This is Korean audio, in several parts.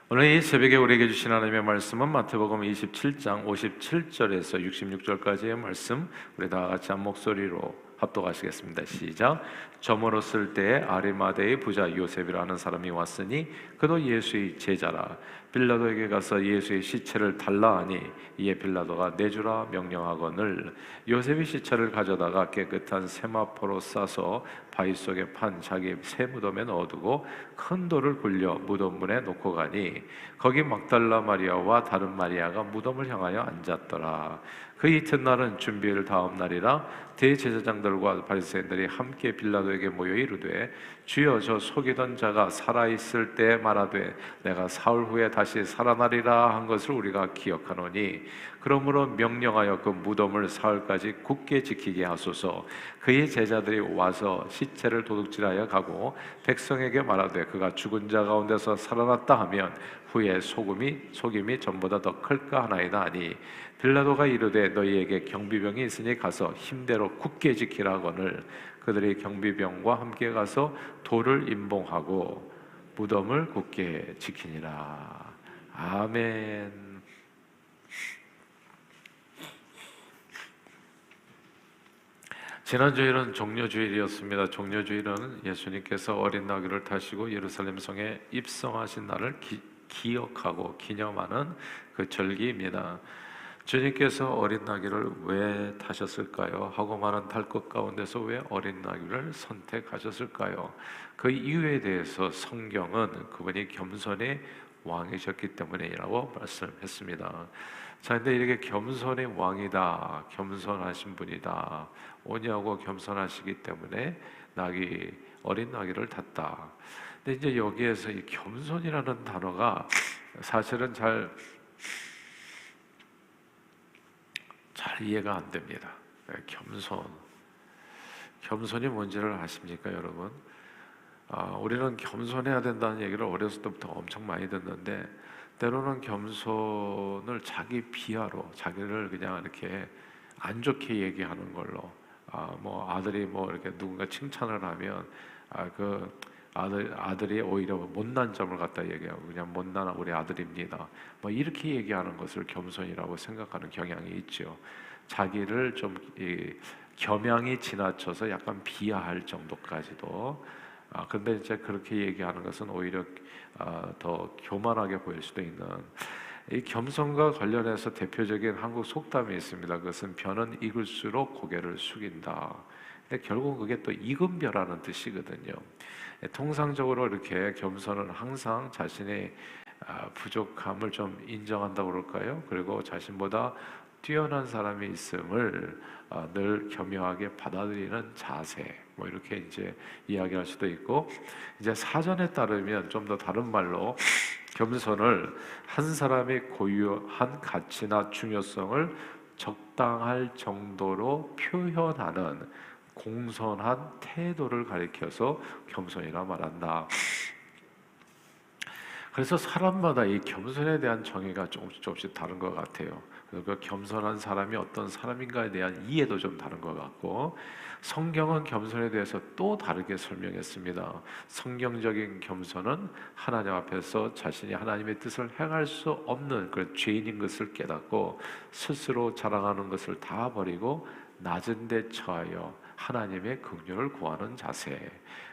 오늘 이 새벽에 우리에게 주신 하나님의 말씀은 마태복음 27장 57절에서 66절까지의 말씀, 우리 다 같이 한 목소리로 합독하시겠습니다. 시작. 저물었을 때에 아리마대의 부자 요셉이라는 사람이 왔으니 그도 예수의 제자라. 빌라도에게 가서 예수의 시체를 달라 하니 이에 빌라도가 내주라 명령하거늘 요셉이 시체를 가져다가 깨끗한 세마포로 싸서 바위 속에 판 자기 새 무덤에 넣어두고 큰 돌을 굴려 무덤 문에 놓고 가니 거기 막달라 마리아와 다른 마리아가 무덤을 향하여 앉았더라. 그 이튿날은 준비일 다음 날이라 대제사장들과 바리새인들이 함께 빌라도에게 모여 이르되 주여 저 속이던 자가 살아있을 때 말하되 내가 사흘 후에 다시 살아나리라 한 것을 우리가 기억하노니 그러므로 명령하여 그 무덤을 사흘까지 굳게 지키게 하소서. 그의 제자들이 와서 시체를 도둑질하여 가고 백성에게 말하되 그가 죽은 자 가운데서 살아났다 하면 후에 속임이 전보다 더 클까 하나이다 하니 빌라도가 이르되 너희에게 경비병이 있으니 가서 힘대로 굳게 지키라 하거늘 그들이 경비병과 함께 가서 돌을 임봉하고 무덤을 굳게 지키니라. 아멘. 지난 주일은 종려주일이었습니다. 종려주일은 예수님께서 어린 나귀를 타시고 예루살렘 성에 입성하신 날을 기억하고 기념하는 그 절기입니다. 주님께서 어린 나귀를 왜 타셨을까요? 하고 많은 탈 것 가운데서 왜 어린 나귀를 선택하셨을까요? 그 이유에 대해서 성경은 그분이 겸손의 왕이셨기 때문이라고 말씀했습니다. 자, 근데 이렇게 겸손의 왕이다, 겸손하신 분이다, 오냐고 겸손하시기 때문에 어린 나귀를 탔다. 근데 이제 여기에서 이 겸손이라는 단어가 사실은 잘 이해가 안 됩니다. 겸손이 뭔지를 아십니까, 여러분? 우리는 겸손해야 된다는 얘기를 어렸을 때부터 엄청 많이 듣는데 때로는 겸손을 자기 비하로 자기를 그냥 이렇게 안 좋게 얘기하는 걸로 뭐 아들이 뭐 이렇게 누군가 칭찬을 하면 그 아들이 오히려 못난 점을 갖다 얘기하고 그냥 못난 우리 아들입니다. 뭐 이렇게 얘기하는 것을 겸손이라고 생각하는 경향이 있죠. 자기를 좀 겸양이 지나쳐서 약간 비하할 정도까지도. 근데 이제 그렇게 얘기하는 것은 오히려 더 교만하게 보일 수도 있는. 이 겸손과 관련해서 대표적인 한국 속담이 있습니다. 그것은 벼는 익을수록 고개를 숙인다. 근데 결국 그게 또 익은 벼라는 뜻이거든요. 통상적으로 이렇게 겸손은 항상 자신의 부족함을 좀 인정한다고 그럴까요? 그리고 자신보다 뛰어난 사람이 있음을 늘 겸허하게 받아들이는 자세, 뭐 이렇게 이제 이야기할 수도 있고, 이제 사전에 따르면 좀 더 다른 말로 겸손을 한 사람의 고유한 가치나 중요성을 적당할 정도로 표현하는 공손한 태도를 가리켜서 겸손이라 말한다. 그래서 사람마다 이 겸손에 대한 정의가 조금씩 다른 것 같아요. 그 겸손한 사람이 어떤 사람인가에 대한 이해도 좀 다른 것 같고, 성경은 겸손에 대해서 또 다르게 설명했습니다. 성경적인 겸손은 하나님 앞에서 자신이 하나님의 뜻을 행할 수 없는 그 죄인인 것을 깨닫고 스스로 자랑하는 것을 다 버리고 낮은 데 처하여 하나님의 긍휼을 구하는 자세.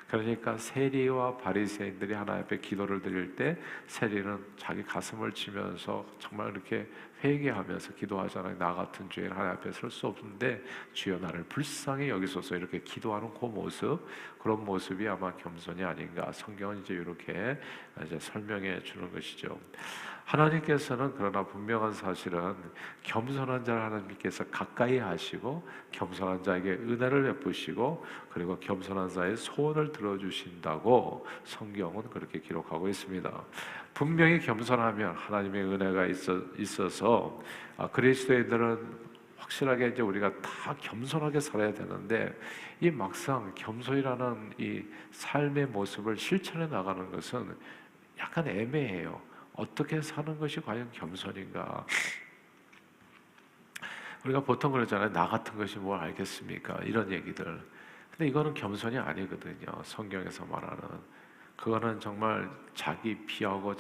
그러니까 세리와 바리새인들이 하나님 앞에 기도를 드릴 때 세리는 자기 가슴을 치면서 정말 이렇게 회개하면서 기도하잖아요. 나 같은 죄인 하나님 앞에 설 수 없는데 주여 나를 불쌍히 여기소서 이렇게 기도하는 그 모습, 그런 모습이 아마 겸손이 아닌가. 성경은 이제 이렇게 이제 설명해 주는 것이죠. 하나님께서는 그러나 분명한 사실은 겸손한 자를 하나님께서 가까이 하시고 겸손한 자에게 은혜를 베푸시고 그리고 겸손한 자의 소원을 들어주신다고 성경은 그렇게 기록하고 있습니다. 분명히 겸손하면 하나님의 은혜가 있어서 그리스도인들은 확실하게 이제 우리가 다 겸손하게 살아야 되는데 이 막상 겸손이라는 이 삶의 모습을 실천해 나가는 것은 약간 애매해요. 어떻게 사는 것이 과연 겸손인가? 우리가 보통 그러잖아요. 나 같은 것이 뭘 알겠습니까? 이런 얘기들. 근데 이거는 겸손이 아니거든요. 성경에서 말하는. 그거는 정말 자기 비하고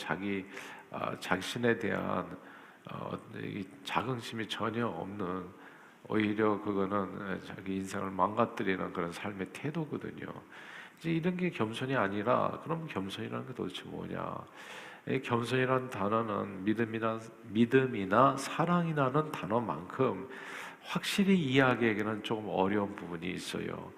자신에 대한 이 자긍심이 전혀 없는, 오히려 그거는 자기 인생을 망가뜨리는 그런 삶의 태도거든요. 이제 이런 게 겸손이 아니라, 그럼 겸손이라는 게 도대체 뭐냐? 이 겸손이라는 단어는 믿음이나 사랑이라는 단어만큼 확실히 이해하기에는 조금 어려운 부분이 있어요.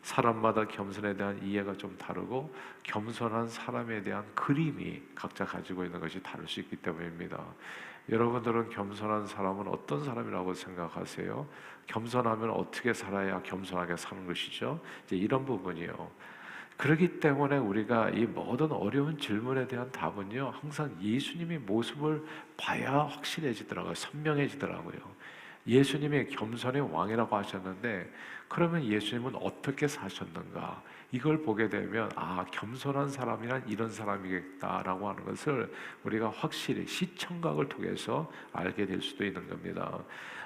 사람마다 겸손에 대한 이해가 좀 다르고, 겸손한 사람에 대한 그림이 각자 가지고 있는 것이 다를 수 있기 때문입니다. 여러분들은 겸손한 사람은 어떤 사람이라고 생각하세요? 겸손하면 어떻게 살아야 겸손하게 사는 것이죠? 이제 이런 부분이요. 그렇기 때문에 우리가 이 모든 어려운 질문에 대한 답은요, 항상 예수님의 모습을 봐야 확실해지더라고요. 선명해지더라고요. 예수님이 겸손의 왕이라고 하셨는데, 그러면 예수님은 어떻게 사셨는가? 이걸 보게 되면 겸손한 사람이란 이런 사람이겠다라고 하는 것을 우리가 확실히 시청각을 통해서 알게 될 수도 있는 겁니다.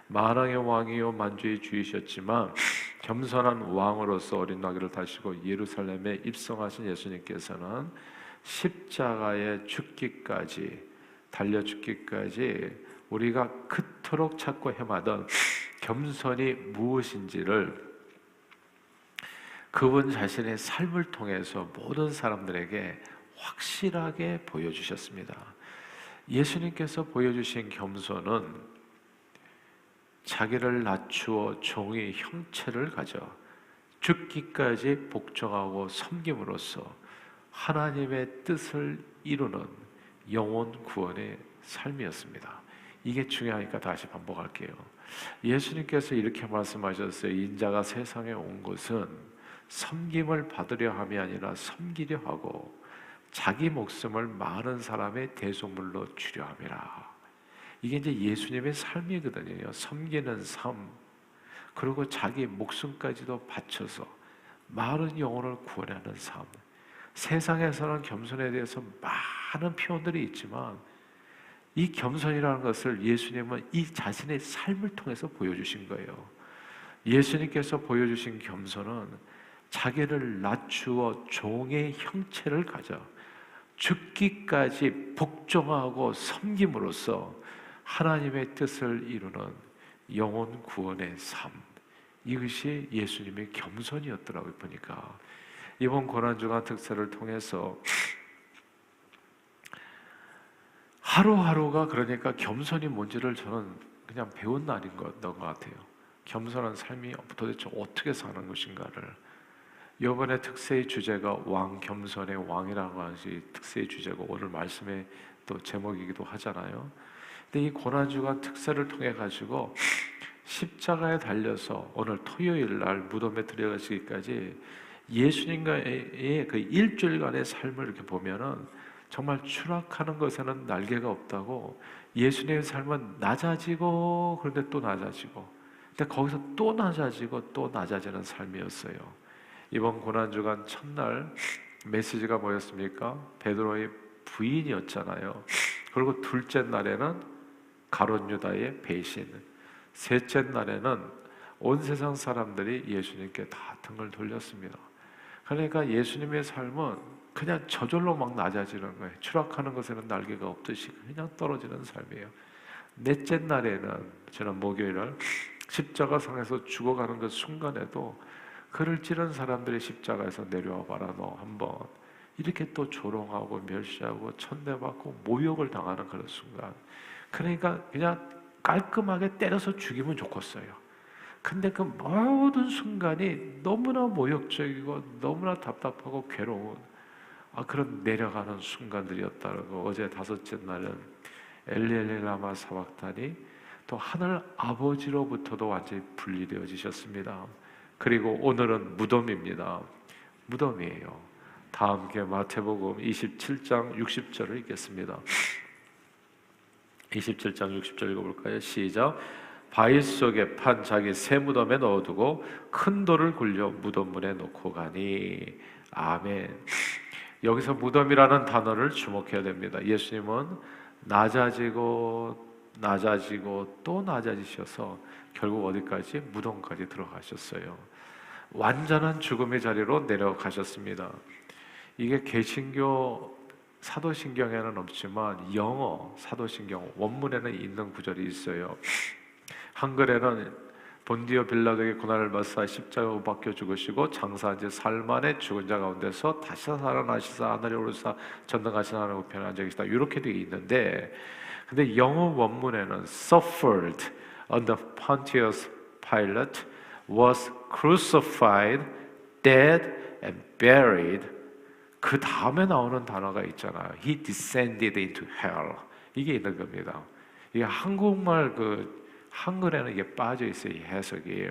만왕의 왕이요 만주의 주이셨지만 겸손한 왕으로서 어린 나귀를 타시고 예루살렘에 입성하신 예수님께서는 십자가에 죽기까지, 달려 죽기까지 우리가 그토록 찾고 헤매던 겸손이 무엇인지를 그분 자신의 삶을 통해서 모든 사람들에게 확실하게 보여주셨습니다. 예수님께서 보여주신 겸손은 자기를 낮추어 종의 형체를 가져 죽기까지 복종하고 섬김으로써 하나님의 뜻을 이루는 영혼 구원의 삶이었습니다. 이게 중요하니까 다시 반복할게요. 예수님께서 이렇게 말씀하셨어요. 인자가 세상에 온 것은 섬김을 받으려 함이 아니라 섬기려 하고 자기 목숨을 많은 사람의 대속물로 주려 함이라. 이게 이제 예수님의 삶이거든요. 섬기는 삶, 그리고 자기 목숨까지도 바쳐서 많은 영혼을 구원하는 삶. 세상에서는 겸손에 대해서 많은 표현들이 있지만 이 겸손이라는 것을 예수님은 이 자신의 삶을 통해서 보여주신 거예요. 예수님께서 보여주신 겸손은 자기를 낮추어 종의 형체를 가져 죽기까지 복종하고 섬김으로써 하나님의 뜻을 이루는 영혼 구원의 삶. 이것이 예수님의 겸손이었더라고요. 보니까 이번 고난주간 특사를 통해서 하루하루가, 그러니까 겸손이 뭔지를 저는 그냥 배운 날인 것 같아요. 겸손한 삶이 도대체 어떻게 사는 것인가를. 이번에 특세의 주제가 왕, 겸손의 왕이라고 하는 특세의 주제고 오늘 말씀의 또 제목이기도 하잖아요. 근데 이 고난주간 특세를 통해 가지고 십자가에 달려서 오늘 토요일 날 무덤에 들어가시기까지 예수님과의 그 일주일간의 삶을 이렇게 보면은 정말 추락하는 것에는 날개가 없다고, 예수님의 삶은 낮아지고 그런데 또 낮아지고, 근데 거기서 또 낮아지고 또 낮아지는 삶이었어요. 이번 고난주간 첫날 메시지가 뭐였습니까? 베드로의 부인이었잖아요. 그리고 둘째 날에는 가룟 유다의 배신, 셋째 날에는 온 세상 사람들이 예수님께 다 등을 돌렸습니다. 그러니까 예수님의 삶은 그냥 저절로 막 낮아지는 거예요. 추락하는 것에는 날개가 없듯이 그냥 떨어지는 삶이에요. 넷째 날에는, 지난 목요일날 십자가상에서 죽어가는 그 순간에도 그를 찌른 사람들이 십자가에서 내려와 봐라 너 한번, 이렇게 또 조롱하고 멸시하고 천대받고 모욕을 당하는 그런 순간. 그러니까 그냥 깔끔하게 때려서 죽이면 좋겠어요. 근데 그 모든 순간이 너무나 모욕적이고 너무나 답답하고 괴로운 그런 내려가는 순간들이었다고. 어제 다섯째 날은 엘리 엘리 라마 사박다니, 또 하늘 아버지로부터도 완전히 분리되어지셨습니다. 그리고 오늘은 무덤입니다. 무덤이에요. 다 함께 마태복음 27장 60절을 읽겠습니다. 27장 60절 읽어볼까요? 시작. 바위 속에 판 자기 새 무덤에 넣어두고 큰 돌을 굴려 무덤문에 놓고 가니. 아멘. 여기서 무덤이라는 단어를 주목해야 됩니다. 예수님은 낮아지고 또 낮아지셔서 결국 어디까지? 무덤까지 들어가셨어요. 완전한 죽음의 자리로 내려가셨습니다. 이게 개신교 사도신경에는 없지만 영어 사도신경 원문에는 있는 구절이 있어요. 한글에는 본디오 빌라도에게 고난을 받사 십자가에 못 박혀 죽으시고 장사한 지 사흘 만에 죽은 자 가운데서 다시 살아나시사 하늘에 오르사 전능하신 하나님 우편에 앉아 계시다, 이렇게 되어 있는데, 근데 영어 원문에는 suffered under Pontius Pilate, was crucified, dead and buried. 그 다음에 나오는 단어가 있잖아요. He descended into hell. 이게 있는 겁니다. 이게 한국말 한글에는 이게 빠져 있어요. 이 해석이.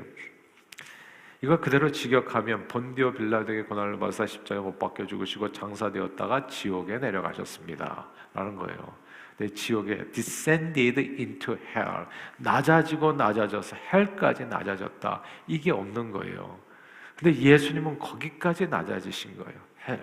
이거 그대로 직역하면 본디오 빌라도에게 고난을 받아 십자가에 못 박혀 죽으시고 장사되었다가 지옥에 내려가셨습니다 라는 거예요. 근데 지옥에 descended into hell, 낮아지고 낮아져서 헬까지 낮아졌다, 이게 없는 거예요. 근데 예수님은 거기까지 낮아지신 거예요. 헬.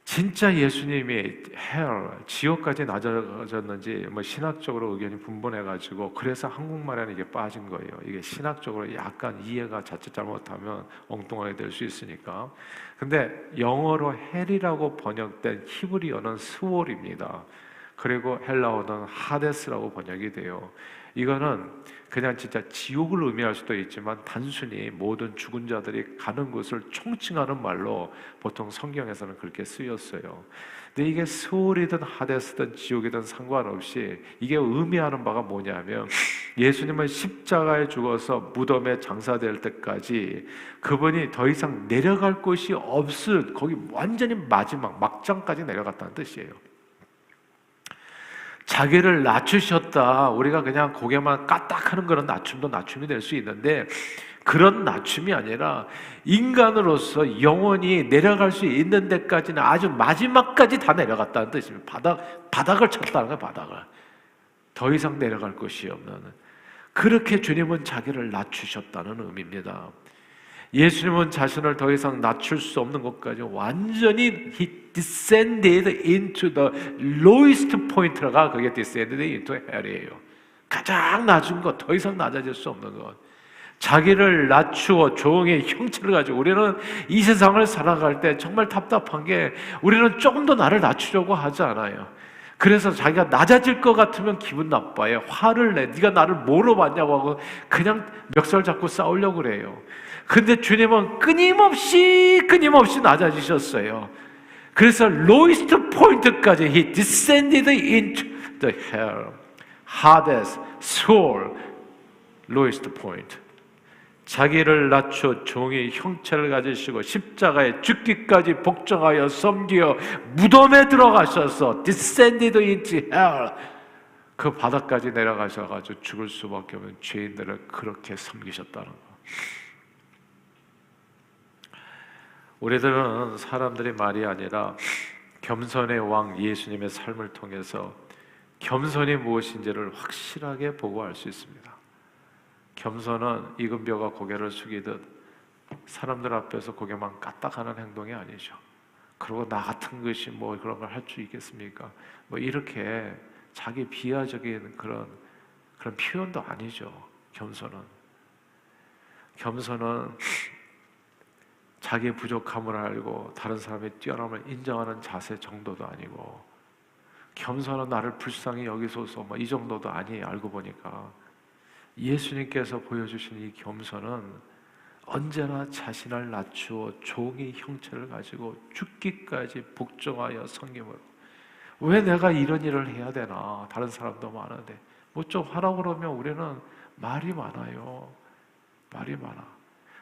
진짜 예수님이 헬, 지옥까지 낮아졌는지 신학적으로 의견이 분분해가지고, 그래서 한국말에는 이게 빠진 거예요. 이게 신학적으로 약간 이해가 자칫 잘못하면 엉뚱하게 될 수 있으니까. 근데 영어로 헬이라고 번역된 히브리어는 스월입니다. 그리고 헬라어는 하데스라고 번역이 돼요. 이거는 그냥 진짜 지옥을 의미할 수도 있지만 단순히 모든 죽은 자들이 가는 곳을 총칭하는 말로 보통 성경에서는 그렇게 쓰였어요. 근데 이게 스월이든 하데스든 지옥이든 상관없이 이게 의미하는 바가 뭐냐면, 예수님은 십자가에 죽어서 무덤에 장사될 때까지 그분이 더 이상 내려갈 곳이 없을, 거기 완전히 마지막 막장까지 내려갔다는 뜻이에요. 자기를 낮추셨다. 우리가 그냥 고개만 까딱하는 그런 낮춤도 낮춤이 될 수 있는데, 그런 낮춤이 아니라 인간으로서 영원히 내려갈 수 있는 데까지는 아주 마지막까지 다 내려갔다는 뜻입니다. 바닥을 쳤다는 거예요. 바닥을. 더 이상 내려갈 곳이 없는, 그렇게 주님은 자기를 낮추셨다는 의미입니다. 예수님은 자신을 더 이상 낮출 수 없는 것까지 완전히 He descended into the lowest point가 그게 descended into hell이에요. 가장 낮은 것, 더 이상 낮아질 수 없는 것. 자기를 낮추어 종의 형체를 가지고, 우리는 이 세상을 살아갈 때 정말 답답한 게, 우리는 조금 더 나를 낮추려고 하지 않아요. 그래서 자기가 낮아질 것 같으면 기분 나빠요. 화를 내. 네가 나를 뭐로 봤냐고 하고 그냥 멱살 잡고 싸우려고 그래요. 근데 주님은 끊임없이 낮아지셨어요. 그래서 lowest point까지 He descended into the hell, Hades, Sheol, lowest point. 자기를 낮춰 종의 형체를 가지시고 십자가에 죽기까지 복종하여 섬기어 무덤에 들어가셔서 descended into hell, 그 바닥까지 내려가셔가지고 죽을 수밖에 없는 죄인들을 그렇게 섬기셨다는 거. 우리들은 사람들의 말이 아니라 겸손의 왕 예수님의 삶을 통해서 겸손이 무엇인지를 확실하게 보고 알 수 있습니다. 겸손은 이금벼가 고개를 숙이듯 사람들 앞에서 고개만 까딱하는 행동이 아니죠. 그리고 나 같은 것이 뭐 그런 걸 할 수 있겠습니까? 뭐 이렇게 자기 비하적인 그런 표현도 아니죠. 겸손은 자기의 부족함을 알고 다른 사람의 뛰어남을 인정하는 자세 정도도 아니고, 겸손은 나를 불쌍히 여기소서 뭐 이 정도도 아니에요. 알고 보니까 예수님께서 보여주신 이 겸손은 언제나 자신을 낮추어 종의 형체를 가지고 죽기까지 복종하여 섬김으로. 왜 내가 이런 일을 해야 되나? 다른 사람도 많은데 뭐 좀 하라고 그러면 우리는 말이 많아요. 말이 많아.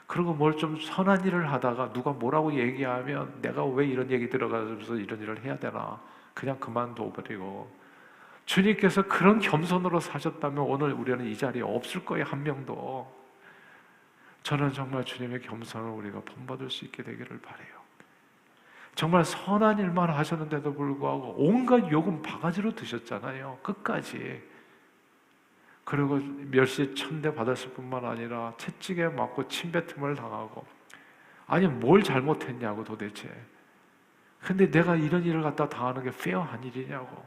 그리고 뭘 좀 선한 일을 하다가 누가 뭐라고 얘기하면 내가 왜 이런 얘기 들어가서 이런 일을 해야 되나? 그냥 그만둬버리고. 주님께서 그런 겸손으로 사셨다면 오늘 우리는 이 자리에 없을 거예요. 한 명도. 저는 정말 주님의 겸손을 우리가 본받을 수 있게 되기를 바라요. 정말 선한 일만 하셨는데도 불구하고 온갖 욕은 바가지로 드셨잖아요. 끝까지. 그리고 멸시 천대 받았을 뿐만 아니라 채찍에 맞고 침뱉음을 당하고, 아니 뭘 잘못했냐고 도대체. 근데 내가 이런 일을 갖다 당하는 게 페어한 일이냐고.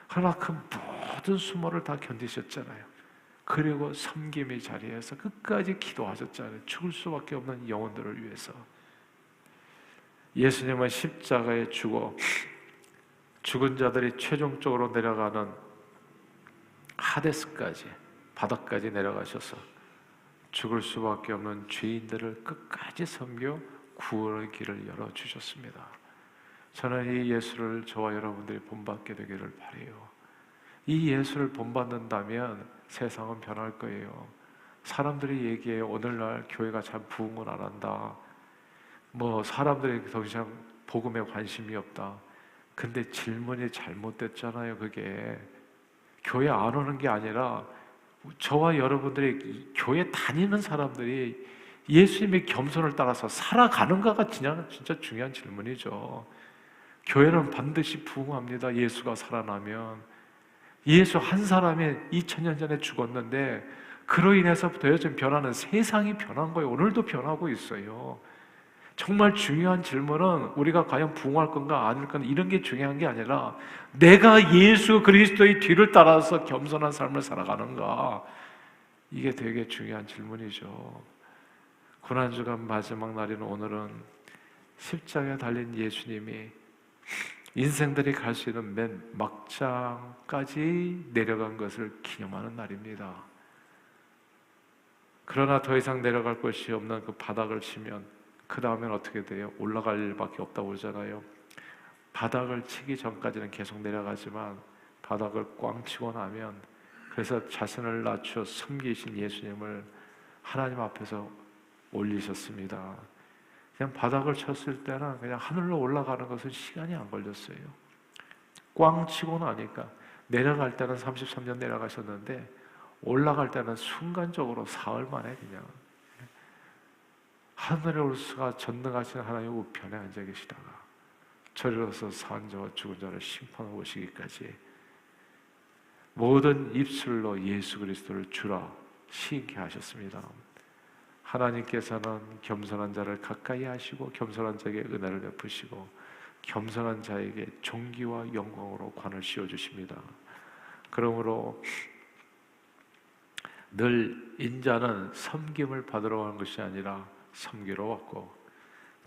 그러나 그 모든 수모를 다 견디셨잖아요. 그리고 섬김의 자리에서 끝까지 기도하셨잖아요. 죽을 수밖에 없는 영혼들을 위해서. 예수님은 십자가에 죽어 죽은 자들이 최종적으로 내려가는 하데스까지, 바닥까지 내려가셔서 죽을 수밖에 없는 죄인들을 끝까지 섬겨 구원의 길을 열어주셨습니다. 저는 이 예수를 저와 여러분들이 본받게 되기를 바라요. 이 예수를 본받는다면 세상은 변할 거예요. 사람들이 얘기해요. 오늘날 교회가 잘 부흥을 안 한다. 사람들이 더 이상 복음에 관심이 없다. 근데 질문이 잘못됐잖아요. 그게 교회 안 오는 게 아니라 저와 여러분들이 교회 다니는 사람들이 예수님의 겸손을 따라서 살아가는가가 진짜 중요한 질문이죠. 교회는 반드시 부흥합니다. 예수가 살아나면. 예수 한 사람이 2000년 전에 죽었는데 그로 인해서부터 요즘 변하는 세상이 변한 거예요. 오늘도 변하고 있어요. 정말 중요한 질문은 우리가 과연 부흥할 건가 아닐 건가 이런 게 중요한 게 아니라 내가 예수 그리스도의 뒤를 따라서 겸손한 삶을 살아가는가, 이게 되게 중요한 질문이죠. 고난주간 마지막 날인 오늘은 십자가에 달린 예수님이 인생들이 갈 수 있는 맨 막장까지 내려간 것을 기념하는 날입니다. 그러나 더 이상 내려갈 곳이 없는 그 바닥을 치면 그 다음엔 어떻게 돼요? 올라갈 일밖에 없다고 그러잖아요. 바닥을 치기 전까지는 계속 내려가지만 바닥을 꽝 치고 나면, 그래서 자신을 낮추어 섬기신 예수님을 하나님 앞에서 올리셨습니다. 그냥 바닥을 쳤을 때는 그냥 하늘로 올라가는 것은 시간이 안 걸렸어요. 꽝 치고 나니까 내려갈 때는 33년 내려가셨는데 올라갈 때는 순간적으로 사흘 만에 그냥 하늘의 올수가 전능하신 하나님의 우편에 앉아 계시다가 저리로서 산 자와 죽은 자를 심판하고 오시기까지 모든 입술로 예수 그리스도를 주라 시인케 하셨습니다. 하나님께서는 겸손한 자를 가까이 하시고 겸손한 자에게 은혜를 베푸시고 겸손한 자에게 존귀와 영광으로 관을 씌워주십니다. 그러므로 늘 인자는 섬김을 받으러 간 것이 아니라 섬기러 왔고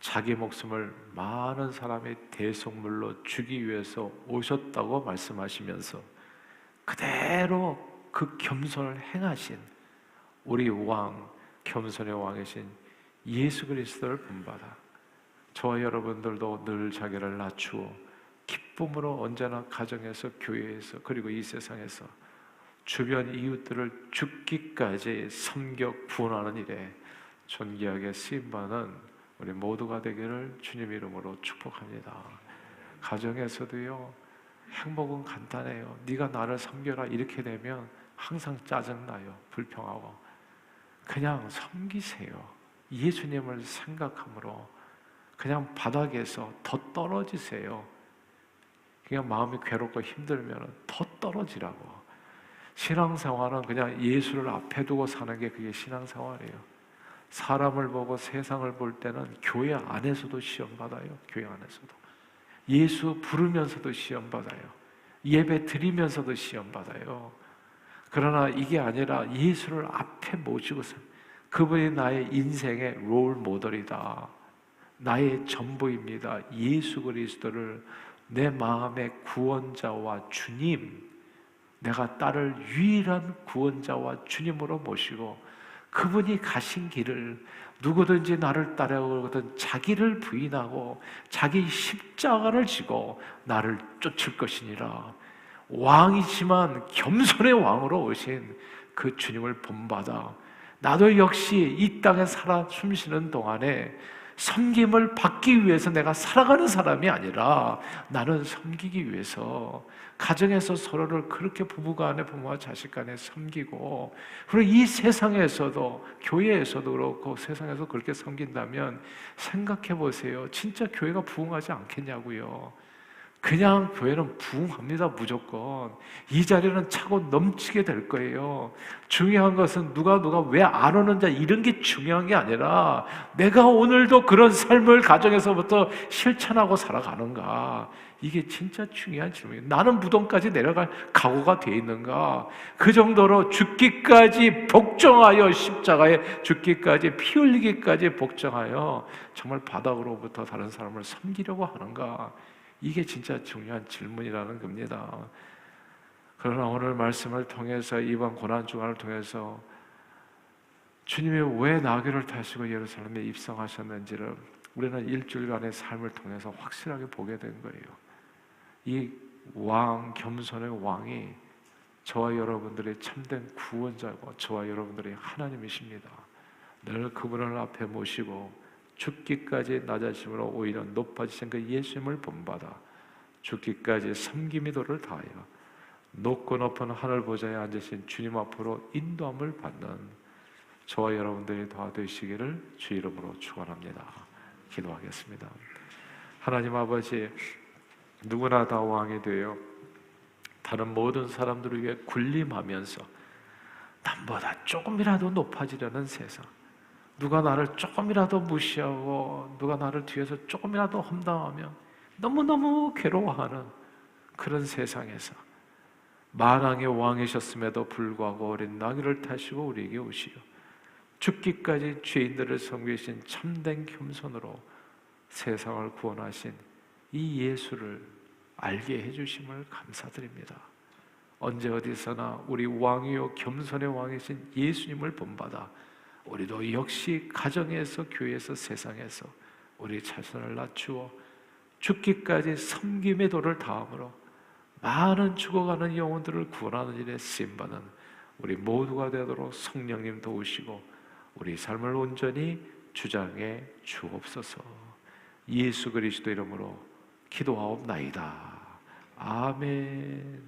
자기 목숨을 많은 사람의 대속물로 주기 위해서 오셨다고 말씀하시면서 그대로 그 겸손을 행하신 우리 왕, 겸손의 왕이신 예수 그리스도를 본받아 저와 여러분들도 늘 자기를 낮추어 기쁨으로 언제나 가정에서, 교회에서, 그리고 이 세상에서 주변 이웃들을 죽기까지 섬겨 구원하는 일에 존귀하게 쓰임받는 우리 모두가 되기를 주님 이름으로 축복합니다. 가정에서도요, 행복은 간단해요. 네가 나를 섬겨라 이렇게 되면 항상 짜증나요. 불평하고. 그냥 섬기세요. 예수님을 생각함으로 그냥 바닥에서 더 떨어지세요. 그냥 마음이 괴롭고 힘들면 더 떨어지라고. 신앙생활은 그냥 예수를 앞에 두고 사는 게 그게 신앙생활이에요. 사람을 보고 세상을 볼 때는 교회 안에서도 시험받아요. 교회 안에서도 예수 부르면서도 시험받아요. 예배 드리면서도 시험받아요. 그러나 이게 아니라 예수를 앞에 모시고서 그분이 나의 인생의 롤 모델이다, 나의 전부입니다. 예수 그리스도를 내 마음의 구원자와 주님, 내가 따를 유일한 구원자와 주님으로 모시고 그분이 가신 길을 누구든지 나를 따라오거든 자기를 부인하고 자기 십자가를 지고 나를 쫓을 것이니라. 왕이지만 겸손의 왕으로 오신 그 주님을 본받아 나도 역시 이 땅에 살아 숨쉬는 동안에 섬김을 받기 위해서 내가 살아가는 사람이 아니라 나는 섬기기 위해서 가정에서 서로를 그렇게 부부간에, 부모와 자식간에 섬기고, 그리고 이 세상에서도, 교회에서도 그렇고 세상에서 그렇게 섬긴다면 생각해 보세요. 진짜 교회가 부흥하지 않겠냐고요. 그냥 교회는 부흥합니다. 무조건 이 자리는 차고 넘치게 될 거예요. 중요한 것은 누가 왜 안 오는지 이런 게 중요한 게 아니라 내가 오늘도 그런 삶을 가정에서부터 실천하고 살아가는가, 이게 진짜 중요한 질문이에요. 나는 무덤까지 내려갈 각오가 돼 있는가? 그 정도로 죽기까지 복종하여, 십자가에 죽기까지, 피 흘리기까지 복종하여 정말 바닥으로부터 다른 사람을 섬기려고 하는가? 이게 진짜 중요한 질문이라는 겁니다. 그러나 오늘 말씀을 통해서, 이번 고난주간을 통해서 주님이 왜 나귀를 타시고 예루살렘에 입성하셨는지를 우리는 일주일간의 삶을 통해서 확실하게 보게 된 거예요. 이 왕, 겸손의 왕이 저와 여러분들의 참된 구원자고 저와 여러분들의 하나님이십니다. 늘 그분을 앞에 모시고 죽기까지 낮아짐으로 오히려 높아지신 그 예수님을 본받아 죽기까지 섬김의 도를 다하여 높고 높은 하늘 보좌에 앉으신 주님 앞으로 인도함을 받는 저와 여러분들이 다 되시기를 주 이름으로 축원합니다. 기도하겠습니다. 하나님 아버지, 누구나 다 왕이 되어 다른 모든 사람들을 위해 군림하면서 남보다 조금이라도 높아지려는 세상, 누가 나를 조금이라도 무시하고 누가 나를 뒤에서 조금이라도 험담하며 너무너무 괴로워하는 그런 세상에서 만왕의 왕이셨음에도 불구하고 어린 나귀를 타시고 우리에게 오시어 죽기까지 죄인들을 섬기신 참된 겸손으로 세상을 구원하신 이 예수를 알게 해주심을 감사드립니다. 언제 어디서나 우리 왕이요 겸손의 왕이신 예수님을 본받아 우리도 역시 가정에서, 교회에서, 세상에서 우리 자신을 낮추어 죽기까지 섬김의 도를 다함으로 많은 죽어가는 영혼들을 구원하는 일에 쓰임받는 우리 모두가 되도록 성령님 도우시고 우리 삶을 온전히 주장해 주옵소서. 예수 그리스도 이름으로 기도하옵나이다. 아멘.